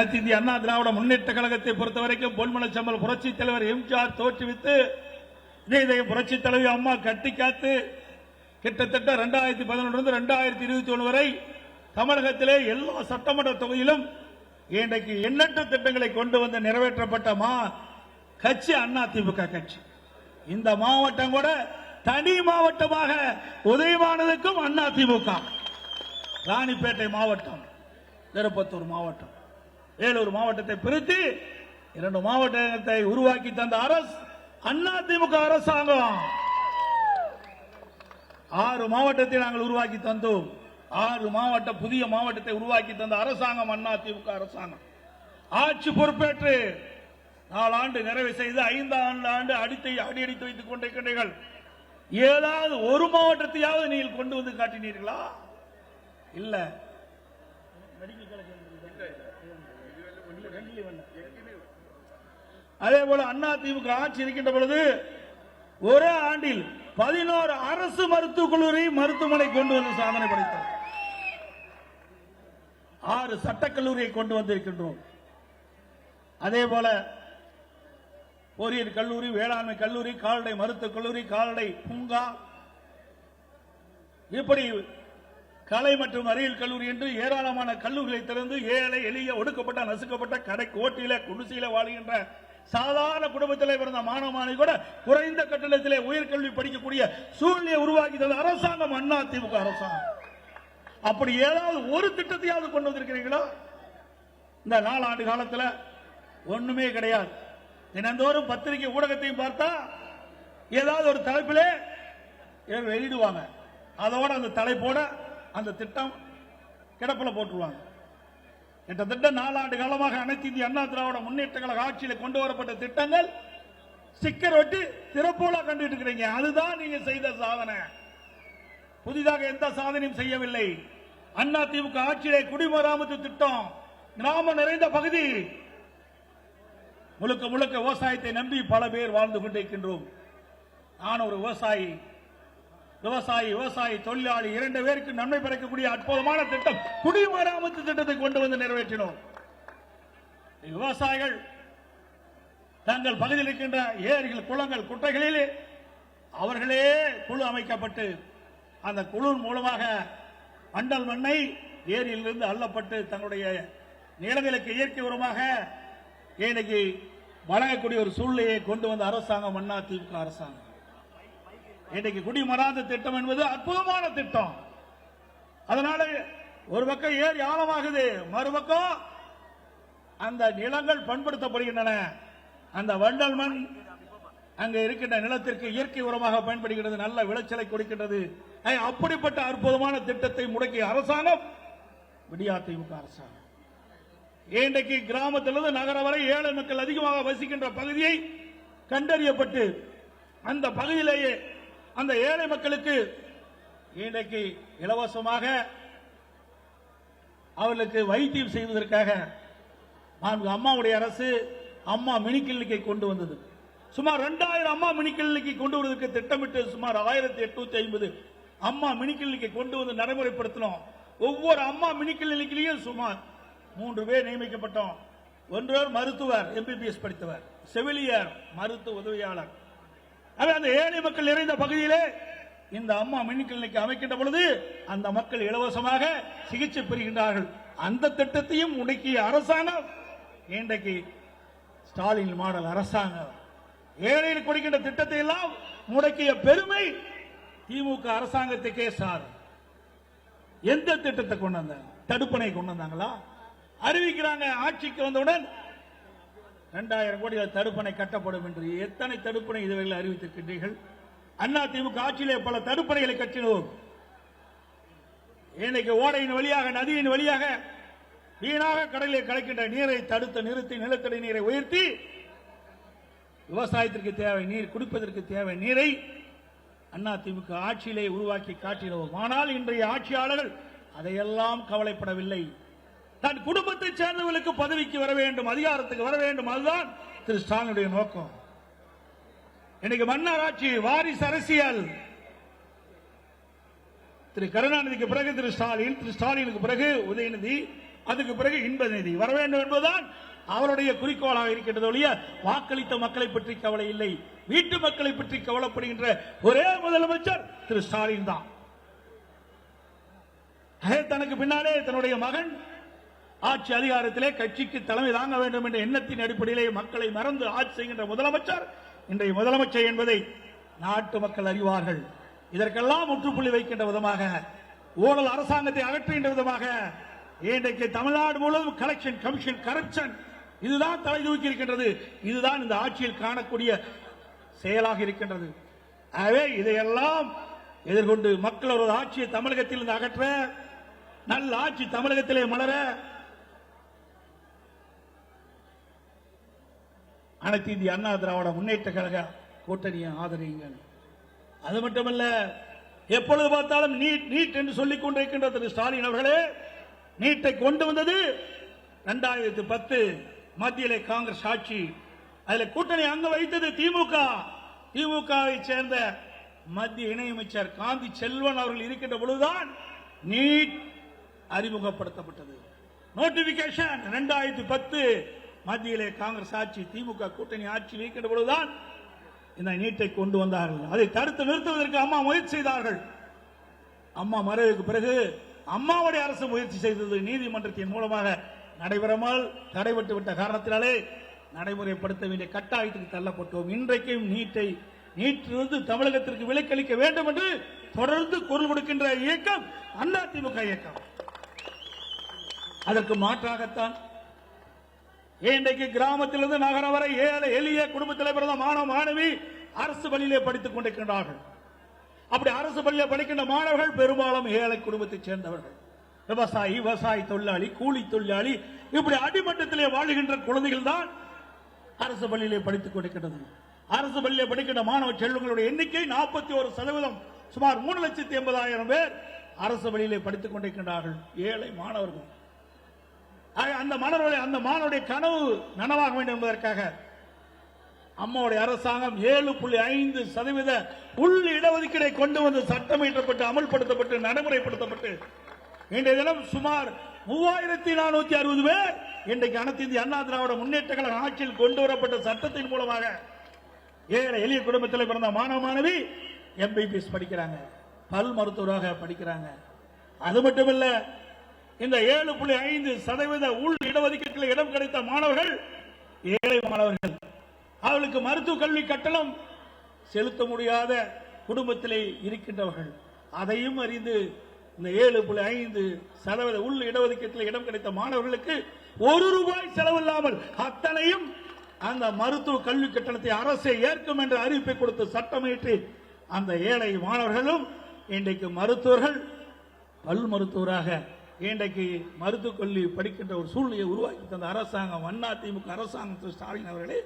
அனைத்து இந்திய அண்ணா திராவிட முன்னேற்ற கழகத்தை பொறுத்தவரைக்கும் பொன்மனச்சம்பல் புரட்சி தலைவர் எம்ஜிஆர் தோற்றுவித்து இதய புரட்சி தலைவி அம்மா கட்டி காத்து கிட்டத்தட்ட 2011 2021 வரை தமிழகத்திலே எல்லா சட்டமன்ற தொகுதியிலும் இன்றைக்கு எண்ணற்ற திட்டங்களை கொண்டு வந்து நிறைவேற்றப்பட்ட கட்சி அதிமுக கட்சி. இந்த மாவட்டம் கூட தனி மாவட்டமாக உதயமானதுக்கும் அதிமுக. ராணிப்பேட்டை மாவட்டம், திருப்பத்தூர் மாவட்டம், வேலூர் மாவட்டத்தை பிரித்து 2 மாவட்டத்தை உருவாக்கி தந்த அரசு அதிமுக அரசாங்கம். 6 மாவட்டத்தை நாங்கள் உருவாக்கி தந்தோம். 6 மாவட்ட புதிய மாவட்டத்தை உருவாக்கி தந்த அரசாங்கம் அதிமுக அரசாங்கம். ஆட்சி பொறுப்பேற்று 4 ஆண்டு நிறைவு செய்து 5ஆம் ஆண்டு அடியடித்து வைத்துக் கொண்டிருக்கிறீர்கள். ஏதாவது ஒரு மாவட்டத்தையாவது நீங்கள் கொண்டு வந்து காட்டினீர்களா? இல்ல. அதே போல அதிமுக ஆட்சி இருக்கின்ற பொழுது ஒரே ஆண்டில் 11 அரசு மருத்துவக் கல்லூரி மருத்துவமனை கொண்டு வந்து சாதனை படைத்தார். 6 சட்டக்கல்லூரியை கொண்டு வந்திருக்கின்றோம். அதே போல பொறியியல் கல்லூரி, வேளாண்மை கல்லூரி, கால்நடை மருத்துவக் கல்லூரி, கால்நடை பூங்கா, இப்படி கலை மற்றும் அறிவியல் கல்லூரி என்று ஏராளமான கல்லூரிகளை திறந்து ஏழை எளிய ஒடுக்கப்பட்ட நசுக்கப்பட்ட கடை கோட்டில குடிசையில வாழ்கின்ற சாதாரண குடும்பத்தில் பிறந்த மாணவனை கூட குறைந்த கட்டணத்திலே உயர்கல்வி படிக்கக்கூடிய சூழ்நிலையை உருவாக்கி தந்த அரசாங்கம் அதிமுக அரசாங்கம். அப்படி ஏதாவது ஒரு திட்டத்தையாவது கொண்டு வந்திருக்கிறீங்களா? இந்த 4 ஆண்டு காலத்தில் ஒண்ணுமே கிடையாது. தினந்தோறும் பத்திரிகை ஊடகத்தையும் பார்த்தா ஏதாவது ஒரு தலைப்பிலே வெளியிடுவாங்க. அதோட அந்த தலைப்போட அந்த திட்டம் கிடப்பில் போட்டுருவாங்க. கிட்டத்தட்ட 4 ஆண்டு காலமாக அனைத்து இந்திய அண்ணா திராவிட முன்னேற்ற கழக ஆட்சியில் கொண்டு வரப்பட்ட திட்டங்கள் ஸ்டிக்கர் ஒட்டி திறப்போலா கண்டுட்டு இருக்கிறீங்க. அதுதான் நீங்க செய்த சாதனை. புதிதாக எந்த சாதனையும் செய்யவில்லை. அதிமுக ஆட்சியிலே குடிமராமத்து திட்டம், கிராம நிறைந்த பகுதி, முழுக்க முழுக்க விவசாயத்தை நம்பி பல பேர் வாழ்ந்து கொண்டிருக்கின்றோம். நான் ஒரு விவசாயி, தொழிலாளி 2 பேருக்கு நன்மை பெறக்கூடிய அற்புதமான திட்டம் குடிமராமத்து திட்டத்தை கொண்டு வந்து நிறைவேற்றினோம். விவசாயிகள் தங்கள் பகுதியில் இருக்கின்ற ஏரிகள், குளங்கள், குட்டைகளில் அவர்களே குழு அமைக்கப்பட்டு அந்த குழு மூலமாக மண்டல் மண்ணை ஏரியிலிருந்து அள்ளப்பட்டு தங்களுடைய நிலங்களுக்கு இயற்கை உரமாக இன்னைக்கு வழங்கக்கூடிய ஒரு சூழ்நிலையை கொண்டு வந்த அரசாங்கம் அதிமுக அரசாங்கம். இன்றைக்கு குடிமராமத்து திட்டம் என்பது அற்புதமான திட்டம். அதனால ஒரு பக்கம் ஏரி ஆழமாகுது, மறுபக்கம் அந்த நிலங்கள் பண்படுத்தப்படுகின்றன. அந்த வண்டல் மண் அங்க இருக்கின்ற நிலத்திற்கு இயற்கை உரமாக பயன்படுகிறது, நல்ல விளைச்சலை கொடுக்கின்றது. அப்படிப்பட்ட அற்புதமான திட்டத்தை முடக்கிய அரசாங்கம் அதிமுக அரசாங்கம். இன்றைக்கு கிராமத்திலிருந்து நகர வரை ஏழை மக்கள் அதிகமாக வசிக்கின்ற பகுதியை கண்டறியப்பட்டு அந்த பகுதியிலேயே அந்த ஏழை மக்களுக்கு இன்றைக்கு இலவசமாக அவர்களுக்கு வைத்தியம் செய்வதற்காக அம்மாவுடைய அரசு அம்மா மினி கிளினிக்கை கொண்டு வந்தது. சுமார் 2000 அம்மா மினி கிளினிக்கை கொண்டு வருவதற்கு திட்டமிட்டு சுமார் 1850 அம்மா மினி கிளினிக்கை கொண்டு வந்து நடைமுறைப்படுத்தினோம். ஒவ்வொரு அம்மா மினி கிளினிக்கிலையும் சுமார் 3 பேர் நியமிக்கப்பட்டோம். ஒருவர் மருத்துவர், எம்பிபிஎஸ் படித்தவர், செவிலியர், மருத்துவ உதவியாளர். அந்த ஏழை மக்கள் நிறைந்த பகுதியிலே இந்த அம்மா மினி கிளினிக் அமைக்கின்ற பொழுது அந்த மக்கள் இலவசமாக சிகிச்சை பெறுகின்றார்கள். அந்த திட்டத்தையும் முடக்கிய அரசாங்கம் இன்றைக்கு ஸ்டாலின் மாடல் அரசாங்கம். ஏழையில் கொடுக்கின்ற திட்டத்தை எல்லாம் முடக்கிய பெருமை திமுக அரசாங்கத்துக்கே சார். எந்த திட்டத்தை கொண்டு வந்தாங்க? தடுப்பணை கொண்டு வந்தாங்களா? அறிவிக்கிறாங்க ஆட்சிக்கு வந்தவுடன் 2000 கோடி தடுப்பணை கட்டப்படும் என்று. எத்தனை தடுப்பணை இதுவரை அறிவித்திருக்கின்றீர்கள்? அதிமுக ஆட்சியிலே பல தடுப்பணைகளை கட்டினோம். இன்னைக்கு ஓடையின் வழியாக, நதியின் வழியாக வீணாக கடலில் கலக்கின்ற நீரை தடுத்து நிறுத்தி நிலத்தடி நீரை உயர்த்தி விவசாயத்திற்கு தேவை நீர், குடிப்பதற்கு தேவை நீரை அதிமுக ஆட்சியிலே உருவாக்கி காட்டினோம். ஆனால் இன்றைய ஆட்சியாளர்கள் அதையெல்லாம் கவலைப்படவில்லை. தன் குடும்பத்தை சேர்ந்தவர்களுக்கு பதவிக்கு வர வேண்டும், அதிகாரத்துக்கு வர வேண்டும், அதுதான் திரு ஸ்டாலினுடைய நோக்கம். இன்னைக்கு மன்னர் ஆட்சி, வாரிசு அரசியல். திரு கருணாநிதிக்கு பிறகு திரு ஸ்டாலின், திரு ஸ்டாலினுக்கு பிறகு உதயநிதி, அதுக்கு பிறகு இன்ப நிதி வர வேண்டும் என்பதுதான் அவருடைய குறிக்கோளாக இருக்கின்றது ஒழிய வாக்களித்த மக்களை பற்றி கவலை இல்லை. வீட்டு மக்களை பற்றி கவலைப்படுகின்ற ஒரே முதலமைச்சர் திரு ஸ்டாலின் தான். தனக்கு பின்னாலே தன்னுடைய மகன் ஆட்சி அதிகாரத்திலே கட்சிக்கு தலைமை தாங்க வேண்டும் என்ற எண்ணத்தின் அடிப்படையிலே மக்களை மறந்து ஆட்சி செய்கின்ற முதலமைச்சர் இன்றைய முதலமைச்சர் என்பதை நாட்டு மக்கள் அறிவார்கள். இதற்கெல்லாம் முற்றுப்புள்ளி வைக்கின்ற விதமாக, ஊழல் அரசாங்கத்தை அகற்றுகின்ற விதமாக இன்றைக்கு தமிழ்நாடு முழுவதும் கலெக்ஷன் கமிஷன் கரப்ஷன் இதுதான் தலை தூக்கி இருக்கின்றது. இதுதான் இந்த ஆட்சியில் காணக்கூடிய செயலாக இருக்கின்றது. ஆகவே இதையெல்லாம் எதிர்கொண்டு மக்கள் ஒரு ஆட்சியை தமிழகத்தில் இருந்து அகற்ற, நல்ல ஆட்சி தமிழகத்திலே மலர அனைத்து இந்திய அண்ணா திராவிட முன்னேற்ற கழக கூட்டணியை ஆதரியுங்கள். அது மட்டுமல்ல, எப்பொழுது பார்த்தாலும் நீட் என்று சொல்லிக் கொண்டிருக்கின்ற திரு ஸ்டாலின் அவர்களே, நீட்டை கொண்டு வந்தது 2010 மத்தியிலே காங்கிரஸ் ஆட்சி. அதில் கூட்டணி அங்க வைத்தது திமுகவை சேர்ந்த மத்திய இணையமைச்சர் காந்தி செல்வன் அவர்கள் இருக்கின்ற பொழுதுதான் நீட் அறிமுகப்படுத்தப்பட்டது. நோட்டிபிகேஷன் 2010 மத்தியிலே காங்கிரஸ் ஆட்சி திமுக கூட்டணி ஆட்சி இருக்கின்ற பொழுதுதான் இந்த நீட்டை கொண்டு வந்தார்கள். அதை தடுத்து நிறுத்துவதற்கு அம்மா முயற்சி செய்தார்கள். அம்மா மறைவுக்கு பிறகு அம்மாவுடைய அரசு முயற்சி செய்தது. நீதிமன்றத்தின் மூலமாக நடைபெறாமல் தடைபட்டு விட்ட காரணத்தினாலே நடைமுறைப்படுத்த வேண்டிய கட்டாயத்துக்கு தள்ளப்பட்டோம். இன்றைக்கும் நீட்டிலிருந்து தமிழகத்திற்கு விலக்களிக்க வேண்டும் என்று தொடர்ந்து குரல் கொடுக்கின்ற இயக்கம் அதிமுக இயக்கம். அதற்கு மாற்றாகத்தான் இன்றைக்கு கிராமத்திலிருந்து நகரம் வரை ஏழை எளிய குடும்பத்தில் பிறந்த மாணவ மாணவி அரசு பள்ளியிலே படித்துக் கொண்டிருக்கின்றார்கள். அப்படி அரசு பள்ளியில் படிக்கின்ற மாணவர்கள் பெரும்பாலும் ஏழை குடும்பத்தைச் சேர்ந்தவர்கள். விவசாயி தொழிலாளி, கூலி தொழிலாளி, இப்படி அடிமட்டத்திலே வாழுகின்ற குழந்தைகள் தான் அரசு பள்ளியிலே படித்துக் கொண்டிருக்கின்றது. அரசு பள்ளியிலே படிக்கின்ற மாணவ செல்வங்களுடைய எண்ணிக்கை 41%, சுமார் 3,80,000 பேர் அரசு பள்ளியிலே படித்துக் கொண்டிருக்கின்றார்கள். ஏழை மாணவர்கள். அந்த மாணவருடைய கனவு நனவாக வேண்டும் என்பதற்காக அம்மாவுடைய அரசாங்கம் 7.5% உள் இடஒதுக்கீடை கொண்டு வந்து சட்டம் இயற்றப்பட்டு அமல்படுத்தப்பட்டு நடைமுறைப்படுத்தப்பட்டு இன்றைய தினம் சுமார் 3,460 பேர் இன்றைக்கு அனைத்து இந்திய அண்ணா திராவிட முன்னேற்ற கழக ஆட்சியில் கொண்டு வரப்பட்ட சட்டத்தின் மூலமாக ஏழை எளிய குடும்பத்தில் பிறந்த மாணவ மாணவி MBBS படிக்கிறாங்க, பல் மருத்துவராக படிக்கிறாங்க. அது மட்டுமல்ல, இந்த 7.5% உள் இடஒதுக்கீட்டில் இடம் கிடைத்த மாணவர்கள் ஏழை மாணவர்கள். அவர்களுக்கு மருத்துவ கல்வி கட்டணம் செலுத்த முடியாத குடும்பத்திலே இருக்கின்றவர்கள். அதையும் அறிந்து இந்த 7.5% உள் இடஒதுக்கீட்டில் இடம் கிடைத்த மாணவர்களுக்கு ₹1 செலவில்லாமல் அத்தனையும் அந்த மருத்துவ கல்வி கட்டணத்தை அரசே ஏற்கும் என்ற அறிவிப்பை கொடுத்து சட்டமியற்றி அந்த ஏழை மாணவர்களும் இன்றைக்கு மருத்துவர்கள், பல் மருத்துவராக இன்றைக்கு மருத்துவக் கல்வி படிக்கின்ற ஒரு சூழ்நிலையை உருவாக்கி தந்த அரசாங்கம் அதிமுக அரசாங்கம். ஸ்டாலின் அவர்களே,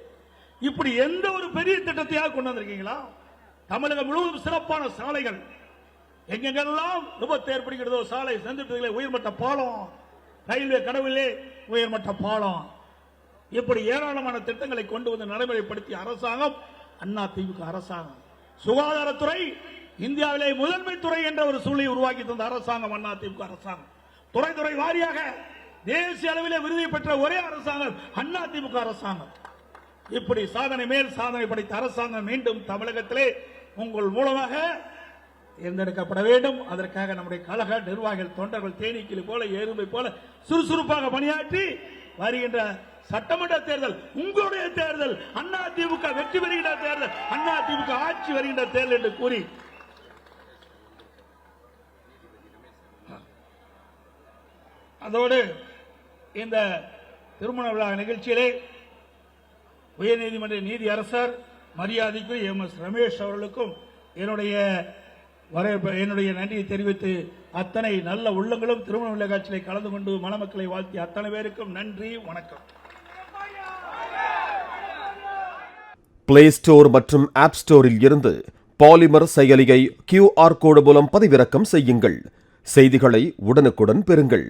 இப்படி எந்த ஒரு பெரிய திட்டத்தையாக கொண்டு வந்திருக்கீங்களா? தமிழகம் முழுவதும் சிறப்பான சாலைகள், எங்கெங்கெல்லாம் விபத்து ஏற்படுகிறதோ சாலை சந்திப்புகளே, உயர்மட்ட பாலம், ரயில்வே கடவுளே உயர்மட்ட பாலம், இப்படி ஏராளமான திட்டங்களை கொண்டு வந்து நடைமுறைப்படுத்திய அரசாங்கம் அதிமுக அரசாங்கம். சுகாதாரத்துறை இந்தியாவிலே முதன்மை துறை என்ற ஒரு சூழலை உருவாக்கி தந்த அரசாங்கம் அதிமுக அரசாங்கம். துறை வாரியாக தேசிய அளவிலே விருதை பெற்ற ஒரே அரசாங்கம் அதிமுக அரசாங்கம். இப்படி சாதனை மேல் சாதனை படைத்த அரசாங்கம் மீண்டும் தமிழகத்திலே உங்கள் மூலமாக தேர்ந்தெடுக்கப்பட வேண்டும். அதற்காக நம்முடைய கழக நிர்வாகிகள், தொண்டர்கள் தேனீக்கிளி போல எறும்பை போல சுறுசுறுப்பாக பணியாற்றி வருகின்ற சட்டமன்ற தேர்தல் உங்களுடைய தேர்தல், அதிமுக வெற்றி பெறுகின்ற தேர்தல், அதிமுக ஆட்சி வருகின்ற தேர்தல் என்று கூறி அதோடு இந்த திருமண விழா நிகழ்ச்சியிலே உயர்நீதிமன்ற நீதி அரசர் மரியாதைக்கு MS ரமேஷ் அவர்களுக்கும் என்னுடைய நன்றியை தெரிவித்து அத்தனை நல்ல உள்ளங்களும் திருமண விழா காட்சியிலே கலந்து கொண்டு மணமக்களை வாழ்த்தி அத்தனை பேருக்கும் நன்றி, வணக்கம். பிளே ஸ்டோர் மற்றும் ஆப் ஸ்டோரில் இருந்து பாலிமர் செயலியை QR கோடு மூலம் பதிவிறக்கம் செய்யுங்கள். செய்திகளை உடனுக்குடன் பெறுங்கள்.